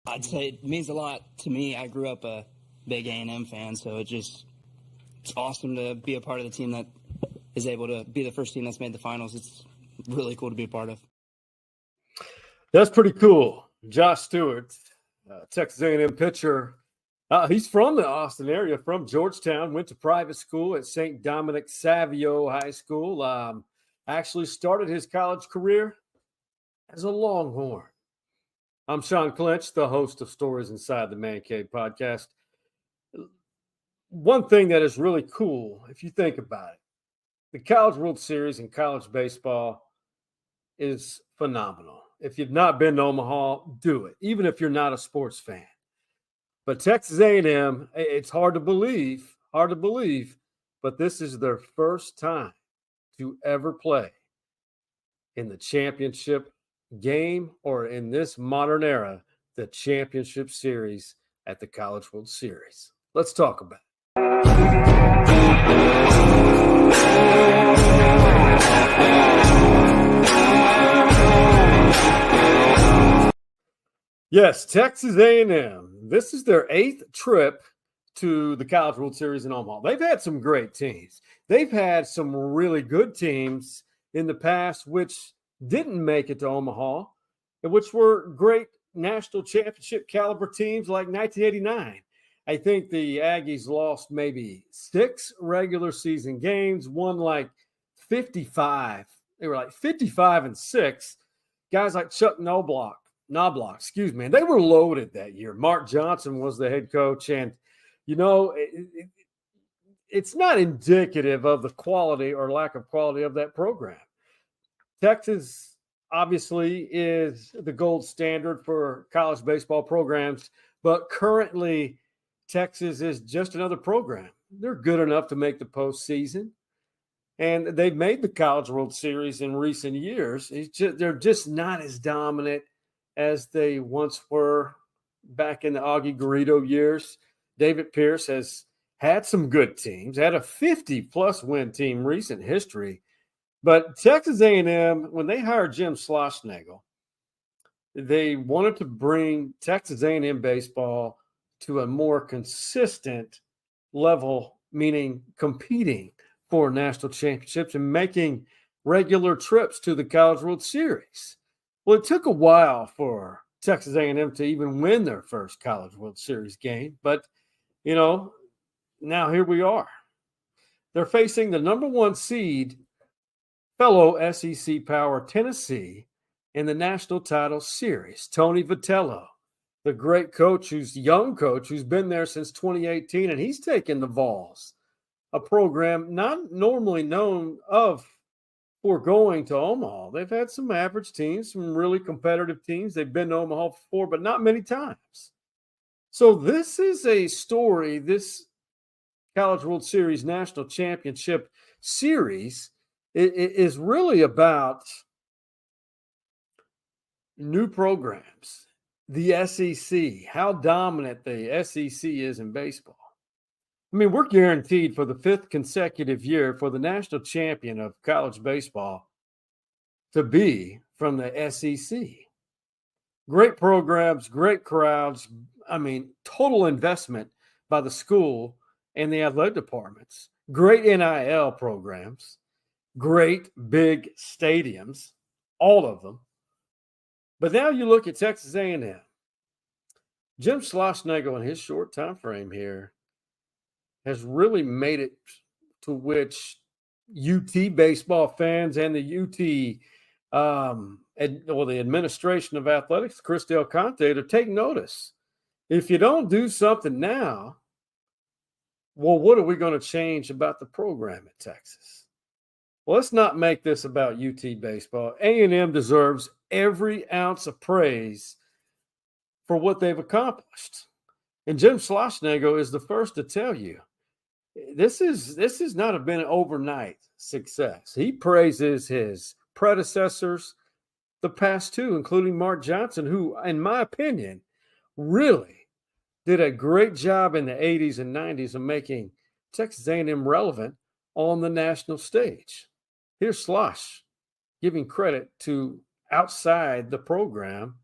I'd say it means a lot to me. I grew up a big A&M fan, so it's awesome to be a part of the team that is able to be the first team that's made the finals. It's really cool to be a part of. That's pretty cool. Josh Stewart, Texas A&M pitcher. He's from the Austin area, from Georgetown, went to private school at St. Dominic Savio High School. Actually started his college career as a Longhorn. I'm Sean Clinch, the host of Stories Inside the Man Cave podcast. One thing that is really cool, if you think about it, the College World Series in college baseball is phenomenal. If you've not been to Omaha, do it, even if you're not a sports fan. But Texas A&M, it's hard to believe, but this is their first time to ever play in the championship game, or in this modern era, the championship series at the College World Series. Let's talk about it. Yes, Texas A&M. This is their 8th trip to the College World Series in Omaha. They've had some great teams. They've had some really good teams in the past which didn't make it to Omaha, and which were great national championship caliber teams like 1989. I think the Aggies lost maybe 6 regular season games, won like 55. They were like 55-6. Guys like Chuck Knobloch, they were loaded that year. Mark Johnson was the head coach, and it's not indicative of the quality or lack of quality of that program. Texas obviously is the gold standard for college baseball programs, but currently Texas is just another program. They're good enough to make the postseason, and they've made the College World Series in recent years. They're just not as dominant as they once were back in the Augie Garrido years. David Pierce has had some good teams, had a 50-plus win team recent history. But Texas A&M, when they hired Jim Schlossnagle, they wanted to bring Texas A&M baseball to a more consistent level, meaning competing for national championships and making regular trips to the College World Series. Well, it took a while for Texas A&M to even win their first College World Series game, but now here we are. They're facing the number 1 seed, fellow SEC power Tennessee, in the national title series. Tony Vitello, the great coach, young coach who's been there since 2018, and he's taken the Vols, a program not normally known of for going to Omaha. They've had some average teams, some really competitive teams. They've been to Omaha before, but not many times. So this is a story, this College World Series National Championship Series is really about new programs, the SEC, how dominant the SEC is in baseball. I mean, we're guaranteed for the 5th consecutive year for the national champion of college baseball to be from the SEC. Great programs, great crowds. I mean, total investment by the school and the athletic departments. Great NIL programs, great big stadiums, all of them. But now you look at Texas A&M. Jim Schlossnagle, in his short time frame here, has really made it to which UT baseball fans and the UT, the administration of athletics, Chris Del Conte, to take notice. If you don't do something now, well, what are we going to change about the program at Texas? Well, let's not make this about UT baseball. A&M deserves every ounce of praise for what they've accomplished. And Jim Schlossnagle is the first to tell you, this has not been an overnight success. He praises his predecessors, the past 2, including Mark Johnson, who, in my opinion, really did a great job in the 80s and 90s of making Texas A&M relevant on the national stage. Here's Slosh giving credit to outside the program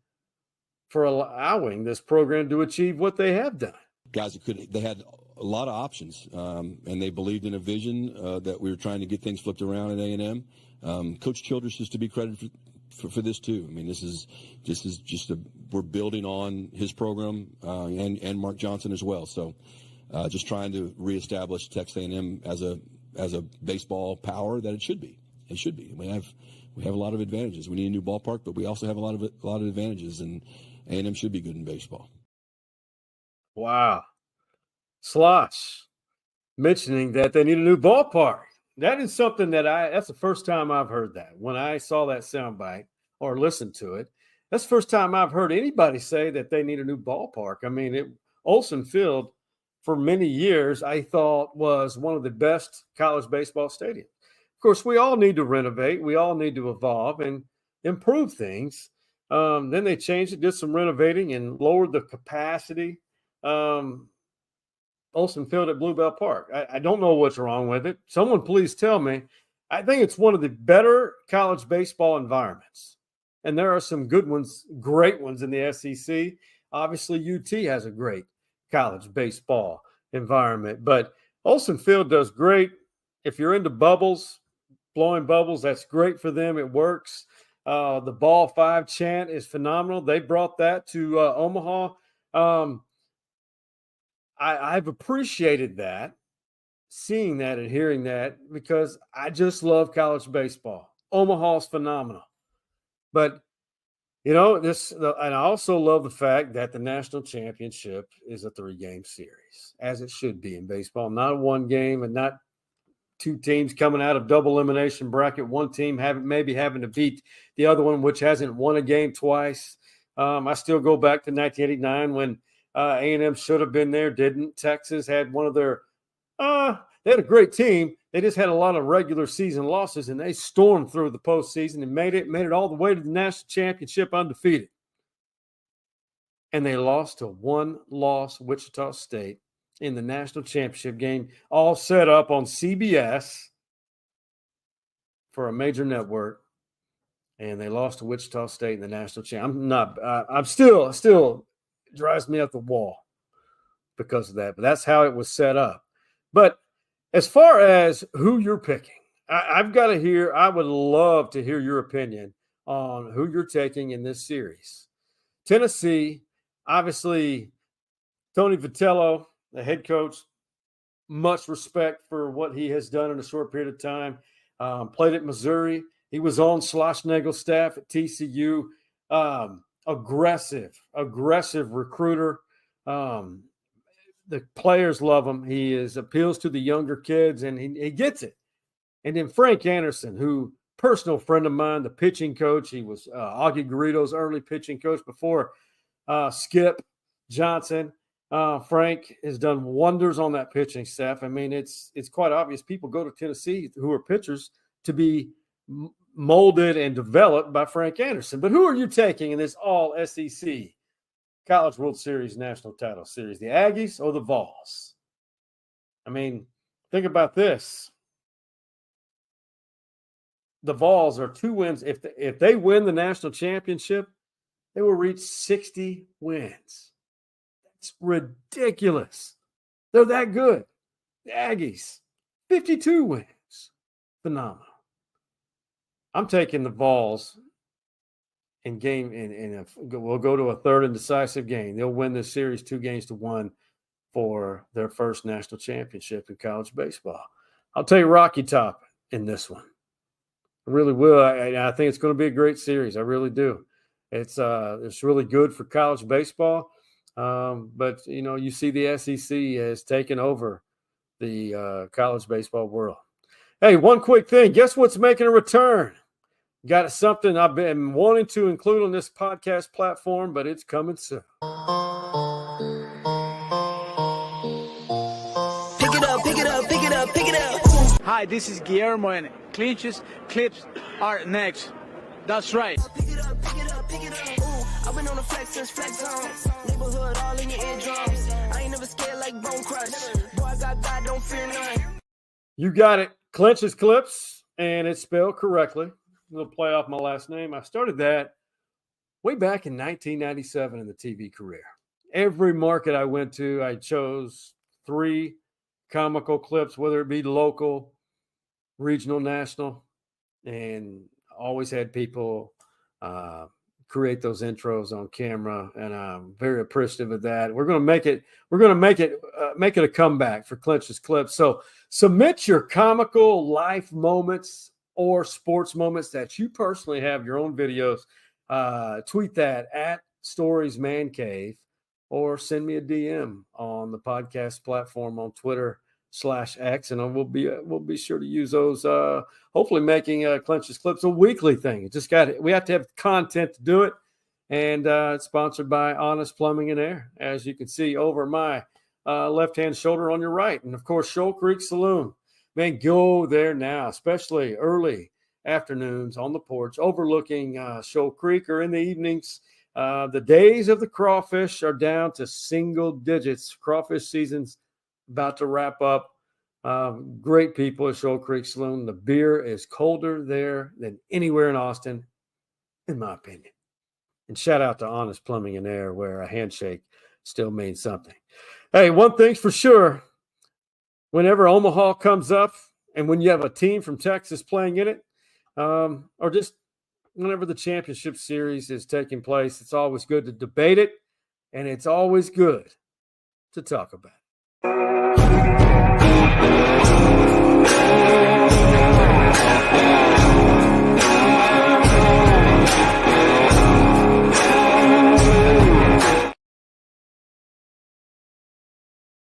for allowing this program to achieve what they have done. Guys, they had a lot of options, and they believed in a vision that we were trying to get things flipped around at A&M. Coach Childress is to be credited for this too. I mean, this is just we're building on his program and Mark Johnson as well. So, just trying to reestablish Texas A&M as a baseball power that it should be. It should be. We have a lot of advantages. We need a new ballpark, but we also have a lot of advantages, and A&M should be good in baseball. Wow. Slosh mentioning that they need a new ballpark. That is something that's the first time I've heard that. When I saw that soundbite or listened to it, that's the first time I've heard anybody say that they need a new ballpark. I mean, Olsen Field, for many years, I thought was one of the best college baseball stadiums. Of course, we all need to renovate. We all need to evolve and improve things. Then they changed it, did some renovating, and lowered the capacity. Olsen Field at Bluebell Park. I don't know what's wrong with it. Someone please tell me. I think it's one of the better college baseball environments. And there are some good ones, great ones in the SEC. Obviously, UT has a great college baseball environment. But Olsen Field does great. If you're into bubbles, blowing bubbles, that's great for them. It works. The Ball 5 chant is phenomenal. They brought that to Omaha. I've appreciated that, seeing that and hearing that, because I just love college baseball. Omaha's phenomenal. But, and I also love the fact that the national championship is a 3-game series, as it should be in baseball, not a 1 game and not 2 teams coming out of double elimination bracket, one team maybe having to beat the other one, which hasn't won a game twice. I still go back to 1989 when A&M should have been there, didn't. Texas had one of their they had a great team. They just had a lot of regular season losses, and they stormed through the postseason and made it all the way to the national championship undefeated. And they lost to 1-loss Wichita State in the national championship game, all set up on CBS for a major network. And they lost to Wichita State in the national championship. I'm still drives me up the wall because of that. But that's how it was set up. But as far as who you're picking, I would love to hear your opinion on who you're taking in this series. Tennessee, obviously, Tony Vitello, the head coach, much respect for what he has done in a short period of time. Played at Missouri. He was on Schlossnagel's staff at TCU. Aggressive recruiter. The players love him. He appeals to the younger kids, and he gets it. And then Frank Anderson, who personal friend of mine, the pitching coach. He was Augie Garrido's early pitching coach before Skip Johnson. Frank has done wonders on that pitching staff. I mean, it's quite obvious people go to Tennessee who are pitchers to be molded and developed by Frank Anderson. But who are you taking in this all SEC College World Series National Title Series, the Aggies or the Vols? I mean, think about this. The Vols are 2 wins. If they win the national championship, they will reach 60 wins. That's ridiculous. They're that good. The Aggies, 52 wins. Phenomenal. I'm taking the Vols in game, and we'll go to a third and decisive game. They'll win this series 2-1 for their first national championship in college baseball. I'll take Rocky Top in this one. I really will. I think it's going to be a great series. I really do. It's really good for college baseball. But, you see the SEC has taken over the college baseball world. Hey, one quick thing. Guess what's making a return? Got something I've been wanting to include on this podcast platform, but it's coming soon. Pick it up, pick it up, pick it up, pick it up. Hi, this is Guillermo, and clinches, clips are next. That's right. Pick it up, pick it up, pick it up. Ooh, I've been on the flex since flex on. Neighborhood all in your eardrums. I ain't never scared like Bone Crush. Boy, I got God, don't fear none. You got it. Clinches Clips, and it's spelled correctly. A little play off my last name. I started that way back in 1997 in the TV career. Every market I went to, I chose 3 comical clips, whether it be local, regional, national, and always had people create those intros on camera, and I'm very appreciative of that. We're going to make it. We're going to make it a comeback for Clinch's Clips. So submit your comical life moments or sports moments that you personally have your own videos. Tweet that at Stories Man Cave, or send me a DM on the podcast platform on Twitter/X, and we'll be sure to use those. Hopefully, making Clinch's Clips a weekly thing. We have to have content to do it, and it's sponsored by Honest Plumbing and Air, as you can see over my left-hand shoulder on your right, and of course, Shoal Creek Saloon. Man, go there now, especially early afternoons on the porch overlooking Shoal Creek, or in the evenings. The days of the crawfish are down to single digits. Crawfish season's about to wrap up. Great people at Shoal Creek Saloon. The beer is colder there than anywhere in Austin, in my opinion. And shout out to Honest Plumbing and Air, where a handshake still means something. Hey, one thing's for sure. Whenever Omaha comes up, and when you have a team from Texas playing in it, or just whenever the championship series is taking place, it's always good to debate it, and it's always good to talk about it.